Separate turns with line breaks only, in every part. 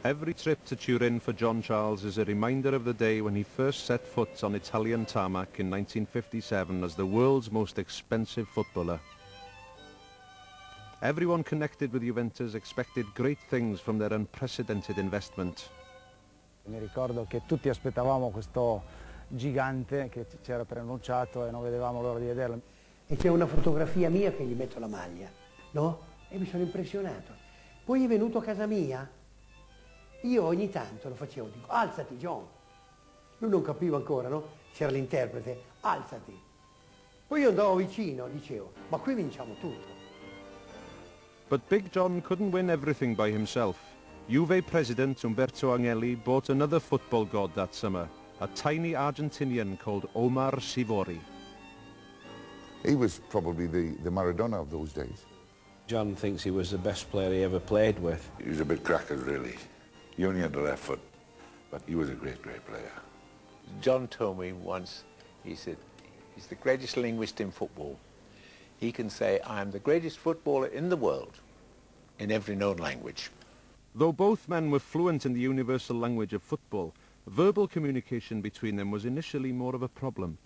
Every trip to Turin for John Charles is a reminder of the day when he first set foot on Italian tarmac in 1957 as the world's most expensive footballer. Everyone connected with Juventus expected great things from their unprecedented investment.
Mi ricordo che tutti aspettavamo questo gigante che ci era preannunciato e non vedevamo l'ora di vederlo.
E c'è una fotografia mia che gli metto la maglia, no? E mi sono impressionato. Poi è venuto a casa mia. Io ogni tanto lo facevo, dico, alzati John. Lui non capiva ancora, no? C'era l'interprete, alzati. Poi io andavo vicino, dicevo, ma qui vinciamo tutto.
But Big John couldn't win everything by himself. Juve president Umberto Agnelli bought another football god that summer, a tiny Argentinian called Omar Sivori.
He was probably the Maradona of those days.
John thinks he was the best player he ever played with.
He was a bit crackers, really. He only had the left foot, but he was a great, great player.
John told me once, he said, he's the greatest linguist in football. He can say, I am the greatest footballer in the world, in every known language.
Though both men were fluent in the universal language of football, verbal communication between them was initially more of a problem.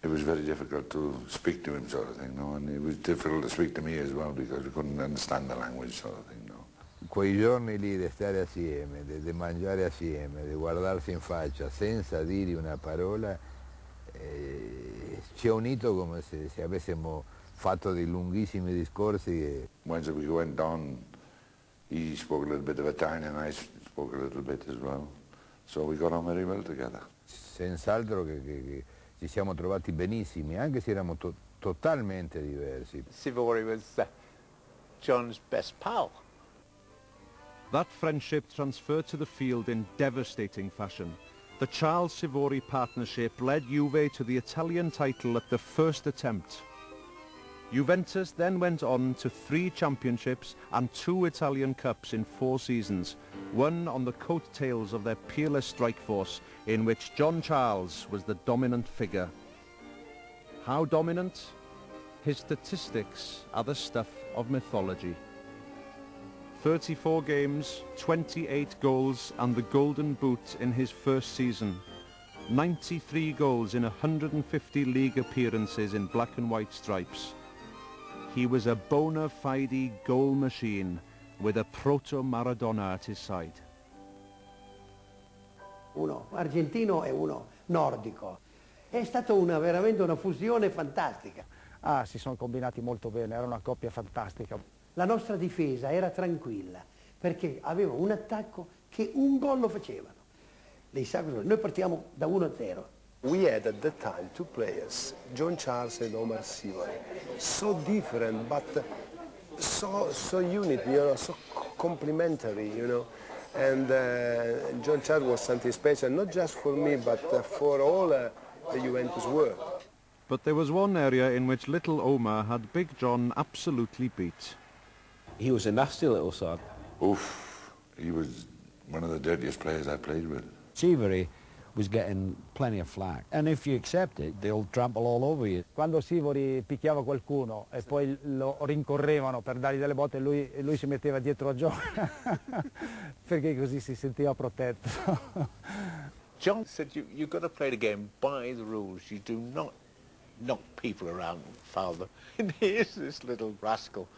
It was very difficult to speak to him, sort of thing, no? And it was difficult to speak to me as well because we couldn't understand the language, sort of thing, no?
Quei giorni lì di stare assieme, di mangiare assieme, di guardarsi in faccia senza dire una parola, ci ha unito come se avessimo fatto dei lunghissimi discorsi.
Once we went on, he spoke a little bit of Italian and I spoke a little bit as well. So we got on very well together.
Senz'altro che ci siamo trovati benissimi, anche se eravamo totalmente diversi.
Sivori was John's best pal.
That friendship transferred to the field in devastating fashion. The Charles Sivori partnership led Juve to the Italian title at the first attempt. Juventus then went on to 3 championships and 2 Italian Cups in 4 seasons, one on the coattails of their peerless strike force, in which John Charles was the dominant figure. How dominant? His statistics are the stuff of mythology. 34 games, 28 goals and the Golden Boot in his first season. 93 goals in 150 league appearances in black and white stripes. He was a bona fide goal machine with a proto-Maradona at his side.
Uno argentino e uno nordico. È stata veramente una fusione fantastica.
Si sono combinati molto bene, era una coppia fantastica.
La nostra difesa era tranquilla perché aveva un attacco che un gol lo facevano. Noi partiamo da 1-0.
We had at that time 2 players, John Charles and Omar Sivori, so different but so unique, you know, so complementary, you know. And John Charles was something special, not just for me, but for all the Juventus world.
But there was one area in which little Omar had Big John absolutely beat.
He was a nasty little sod.
Oof, he was one of the dirtiest players I played with.
Sivori was getting plenty of flack, and if you accept it, they'll trample all over you.
Quando Sivori picchiava qualcuno e poi lo rincorrevano per dargli delle botte, lui si metteva dietro a John perché così si sentiva protetto.
John said, you've got to play the game by the rules. You do not knock people around, father. And here's this little rascal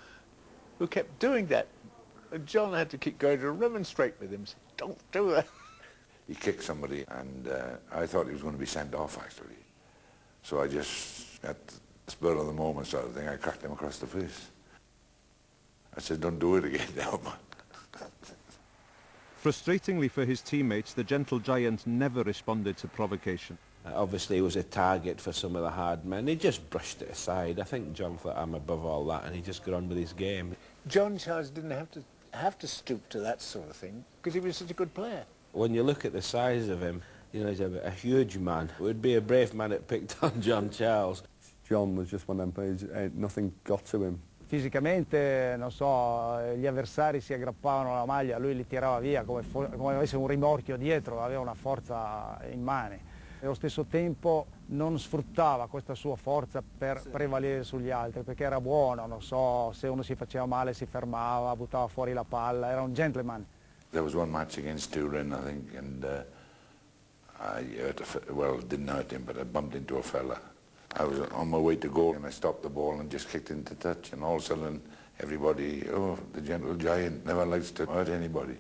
who kept doing that. And John had to keep going to remonstrate with him, saying, don't do that.
He kicked somebody and I thought he was going to be sent off, actually. So I just, at the spur of the moment sort of thing, I cracked him across the face. I said, don't do it again now, man.
Frustratingly for his teammates, the gentle giant never responded to provocation.
Obviously he was a target for some of the hard men. He just brushed it aside. I think John thought, I'm above all that, and he just got on with his game.
John Charles didn't have to stoop to that sort of thing because he was such a good player.
When you look at the size of him, you know, he's a huge man. It would be a brave man that picked on John Charles.
John was just one of them players, nothing got to him.
Fisicamente, non so, gli avversari si aggrappavano alla maglia, lui li tirava via come avesse un rimorchio dietro, aveva una forza immane. E allo stesso tempo non sfruttava questa sua forza per prevalere sugli altri, perché era buono, non so, se uno si faceva male si fermava, buttava fuori la palla, era un gentleman.
There was one match against Turin, I think, and I hurt well, it didn't hurt him, but I bumped into a fella. I was on my way to goal and I stopped the ball and just kicked into touch, and all of a sudden everybody, oh, the gentle giant never likes to hurt anybody.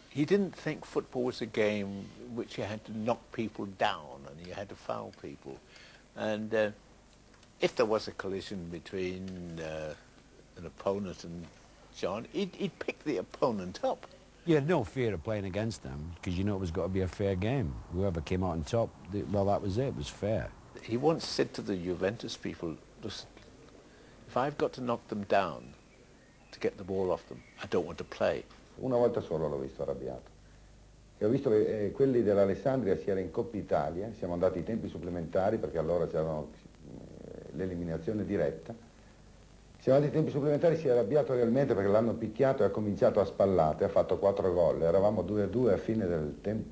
He didn't think football was a game which you had to knock people down and you had to foul people. And if there was a collision between an opponent and John, he'd pick the opponent up.
You had no fear of playing against them because you know it was got to be a fair game. Whoever came out on top, well, that was it. It was fair.
He once said to the Juventus people, listen, if I've got to knock them down to get the ball off them, I don't want to play.
Una volta solo l'ho visto arrabbiato. E ho visto che quelli dell'Alessandria si era in Coppa Italia, siamo andati ai tempi supplementari perché allora c'erano l'eliminazione diretta. Siamo andati ai tempi supplementari, si è arrabbiato realmente perché l'hanno picchiato e ha cominciato a spallate, ha fatto 4 gol. Eravamo 2-2 a fine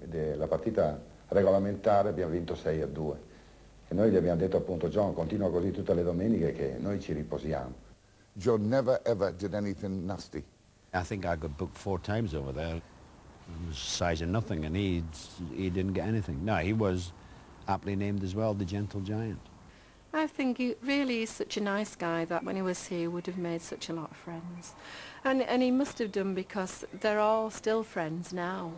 della partita regolamentare, abbiamo vinto 6-2. E noi gli abbiamo detto appunto, John, continua così tutte le domeniche che noi ci riposiamo.
John never ever did anything nasty.
I think I got booked 4 times over there. It was size of nothing, and he didn't get anything. No, he was aptly named as well, the Gentle Giant.
I think he really is such a nice guy that when he was here would have made such a lot of friends. And he must have done because they're all still friends now.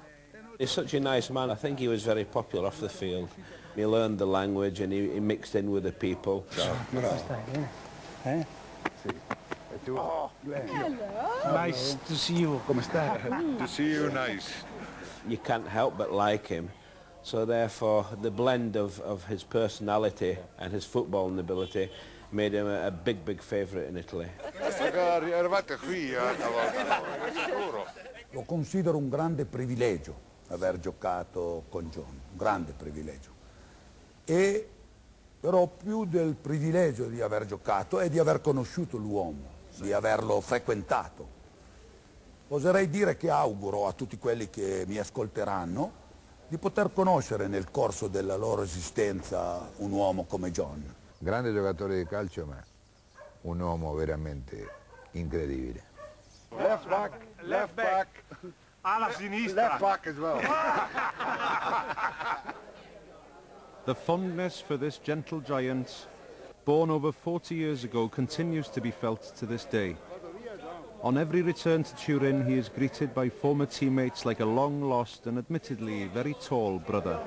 He's such a nice man. I think he was very popular off the field. He learned the language and he mixed in with the people. So.
Oh,
hello.
Nice to see you. Come stai?
To see you, nice.
You can't help but like him. So therefore, the blend of his personality and his footballing ability made him a big, big favourite in Italy.
Lo considero un grande privilegio aver giocato con John, un grande privilegio. E però più del privilegio di aver giocato è di aver conosciuto l'uomo, di averlo frequentato. Oserei dire che auguro a tutti quelli che mi ascolteranno di poter conoscere nel corso della loro esistenza un uomo come John.
Grande giocatore di calcio, ma un uomo veramente incredibile.
Left back.
Alla sinistra.
Left back as well.
The fondness for this gentle giant, born over 40 years ago, continues to be felt to this day. On every return to Turin, he is greeted by former teammates like a long-lost and admittedly very tall brother.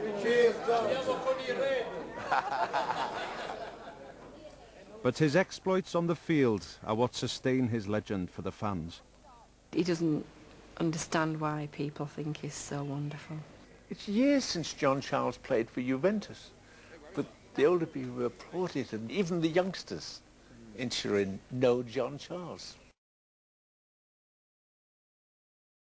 But his exploits on the field are what sustain his legend for the fans.
He doesn't understand why people think he's so wonderful.
It's years since John Charles played for Juventus, but the older people applaud it, and even the youngsters in Turin know John Charles.